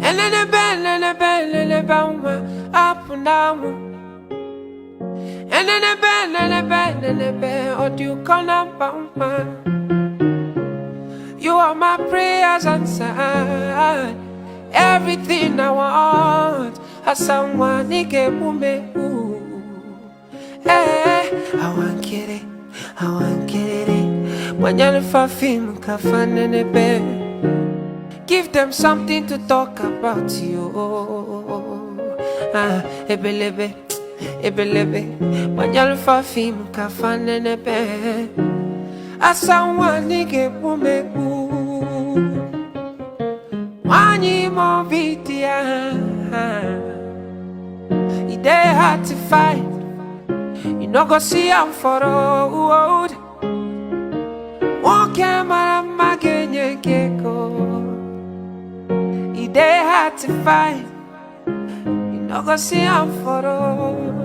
And then the bell, up and down. And then the bell, or do you call up, you are my prayers answered. Everything I want, someone nigga me. Hey, I want get it. When you're for film, kafan in a bed, give them something to talk about you. Ebelebe. When you're for film, kafan in a bed, someone nigga me. Wani mo vitia, it hard to fight. You no go see I'm for road. One camera magenye keko. It hard to fight. You no go see I'm for road.